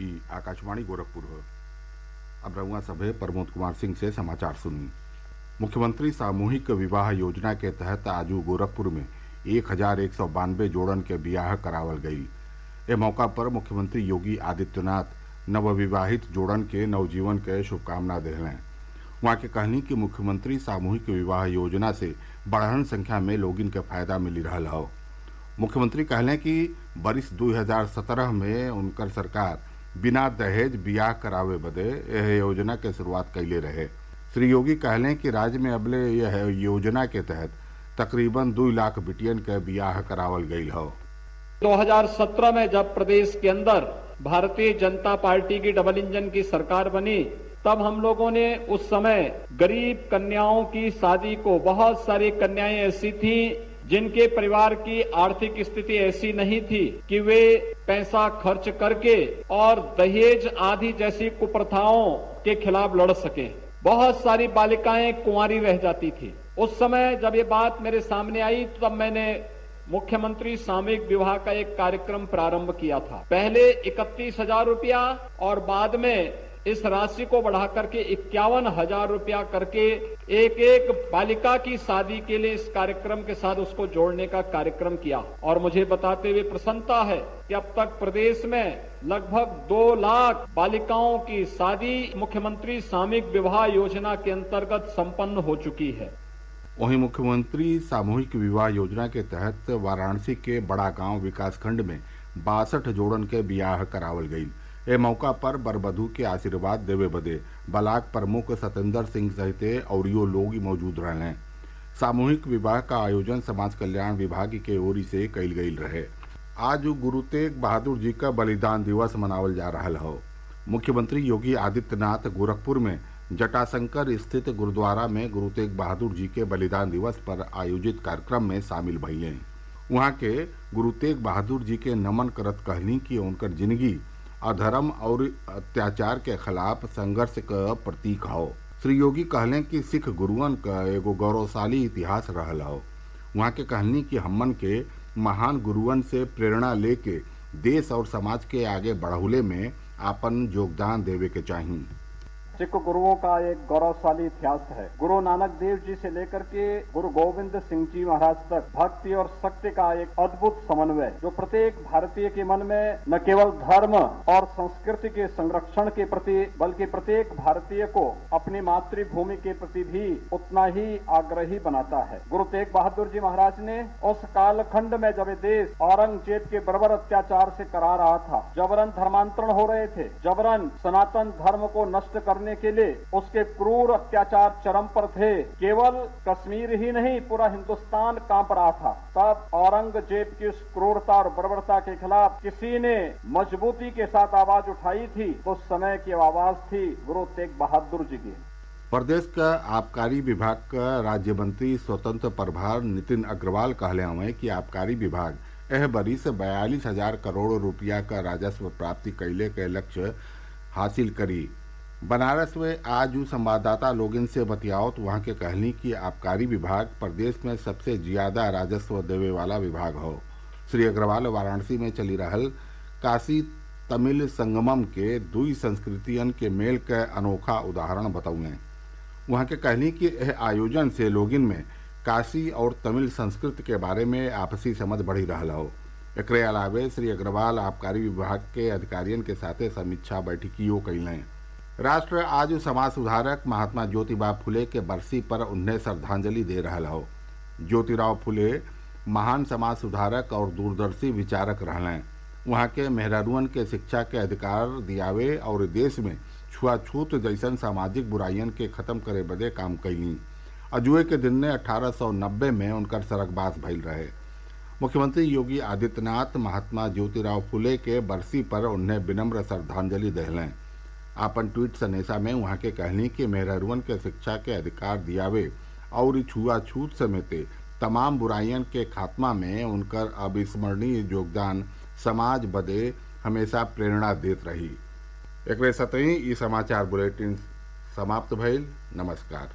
ई आकाशवाणी गोरखपुर है। अब रउआ सभे प्रमोद कुमार सिंह से समाचार सुनी। मुख्यमंत्री सामूहिक विवाह योजना के तहत आज गोरखपुर में 1192 जोड़न के बियाह करावल गई। ए मौका पर मुख्यमंत्री योगी आदित्यनाथ नवविवाहित जोड़न के नवजीवन के शुभकामना देहलें। वहाँ के कहनी कि मुख्यमंत्री सामूहिक विवाह योजना से बढ़हन संख्या में लोगिन के फायदा मिली रहल हौ। मुख्यमंत्री कहलें कि बरिस 2017 में उनकर सरकार बिना दहेज बियाह करावे बदे यह योजना के शुरुआत कैले रहे। श्री योगी कहलें कि राज्य में अबले यह योजना के तहत तकरीबन 2 लाख बिटियन के बियाह करावल गईल हौ। 2017 में जब प्रदेश के अंदर भारतीय जनता पार्टी की डबल इंजन की सरकार बनी, तब हम लोगों ने उस समय गरीब कन्याओं की शादी को, बहुत सारी कन्याएं ऐसी थी जिनके परिवार की आर्थिक स्थिति ऐसी नहीं थी कि वे पैसा खर्च करके और दहेज आदि जैसी कुप्रथाओं के खिलाफ लड़ सके। बहुत सारी बालिकाएं कुंवारी रह जाती थी। उस समय जब ये बात मेरे सामने आई, तब मैंने मुख्यमंत्री सामूहिक विवाह का एक कार्यक्रम प्रारंभ किया था। पहले 31,000 रुपया और बाद में इस राशि को बढ़ा करके 51,000 रुपया करके एक एक बालिका की शादी के लिए इस कार्यक्रम के साथ उसको जोड़ने का कार्यक्रम किया। और मुझे बताते हुए प्रसन्नता है कि अब तक प्रदेश में लगभग 2 लाख बालिकाओं की शादी मुख्यमंत्री सामूहिक विवाह योजना के अंतर्गत संपन्न हो चुकी है। वहीं मुख्यमंत्री सामूहिक विवाह योजना के तहत वाराणसी के बड़ा गांव विकासखंड में 62 जोड़न के बियाह करावल गई। ए मौका पर बरबधू के आशीर्वाद देवे बदे ब्लाक प्रमुख सतेंद्र सिंह सहित औरियो लोग मौजूद रहे। सामूहिक विवाह का आयोजन समाज कल्याण विभाग के ओर से कईल गईल रहे। आज गुरु तेग बहादुर जी का बलिदान दिवस मनावल जा रहा हो। मुख्यमंत्री योगी आदित्यनाथ गोरखपुर में जटाशंकर स्थित गुरुद्वारा में गुरु तेग बहादुर जी के बलिदान दिवस पर आयोजित कार्यक्रम में शामिल भइले। वहाँ के गुरु तेग बहादुर जी के नमन करत कहनी कि उनकर जिंदगी अधर्म और अत्याचार के खिलाफ संघर्ष का प्रतीक हो। श्री योगी कहलें कि सिख गुरुअन का एगो गौरवशाली इतिहास रहल हो। वहाँ के कहनी कि हमन के महान गुरुअन से प्रेरणा लेके देश और समाज के आगे बढ़ौले में आपन योगदान देवे के चाहिए। सिख गुरुओं का एक गौरवशाली इतिहास है। गुरु नानक देव जी से लेकर के गुरु गोविंद सिंह जी महाराज तक भक्ति और शक्ति का एक अद्भुत समन्वय, जो प्रत्येक भारतीय के मन में न केवल धर्म और संस्कृति के संरक्षण के प्रति, बल्कि प्रत्येक भारतीय को अपनी मातृभूमि के प्रति भी उतना ही आग्रही बनाता है। गुरु तेग बहादुर जी महाराज ने उस कालखंड में जब देश औरंगजेब के बर्बर अत्याचार से करा रहा था, जबरन धर्मांतरण हो रहे थे, जबरन सनातन धर्म को नष्ट करने के लिए उसके क्रूर अत्याचार चरम पर थे। केवल कश्मीर ही नहीं, पूरा हिंदुस्तान कांप रहा था। तब औरंगजेब की उस क्रूरता और बर्बरता के खिलाफ किसी ने मजबूती के साथ आवाज उठाई थी, तो उस समय की आवाज थी गुरु तेग बहादुर जी की। प्रदेश का आबकारी विभाग का राज्य मंत्री स्वतंत्र प्रभार नितिन अग्रवाल कहले हुए कि आबकारी विभाग एह बरिस 42,000 करोड़ रुपया का राजस्व प्राप्ति कैले के लक्ष्य हासिल करी। बनारस में आज संवाददाता लोगन से बतियाओ तो वहाँ के कहनी कि आबकारी विभाग प्रदेश में सबसे ज्यादा राजस्व देवे वाला विभाग हो। श्री अग्रवाल वाराणसी में चली रहल काशी तमिल संगमम के 2 संस्कृतियन के मेल के अनोखा उदाहरण बतौले। वहाँ के कहनी कि यह आयोजन से लोगिन में काशी और तमिल संस्कृति के बारे में आपसी समझ बढ़ी रहल हो। एकरे अलावे श्री अग्रवाल आबकारी विभाग के अधिकारियों के साथ समीक्षा बैठकियों कैलें। राष्ट्र आज समाज सुधारक महात्मा ज्योतिबा फुले के बरसी पर उन्हें श्रद्धांजलि दे रहा हो। ज्योतिराव फुले महान समाज सुधारक और दूरदर्शी विचारक रहलें। वहाँ के मेहरारूअन के शिक्षा के अधिकार दियावे और देश में छुआछूत जैसन सामाजिक बुराइयन के खत्म करे बदे काम कैली। अजुए के दिन ने 1890 में उनकर सरगबास भइल रहे। मुख्यमंत्री योगी आदित्यनाथ महात्मा ज्योतिराव फुले के बरसी पर उन्हें विनम्र श्रद्धांजलि देहलें। आपन ट्वीट संदेशा में वहाँ के कहनी कि मेहरारूअन के शिक्षा के अधिकार दियावे और छुआछूत समेत तमाम बुराइयन के खात्मा में उनकर अविस्मरणीय योगदान समाज बदे हमेशा प्रेरणा देत रही। एकरे साथ ही समाचार बुलेटिन समाप्त भइल। नमस्कार।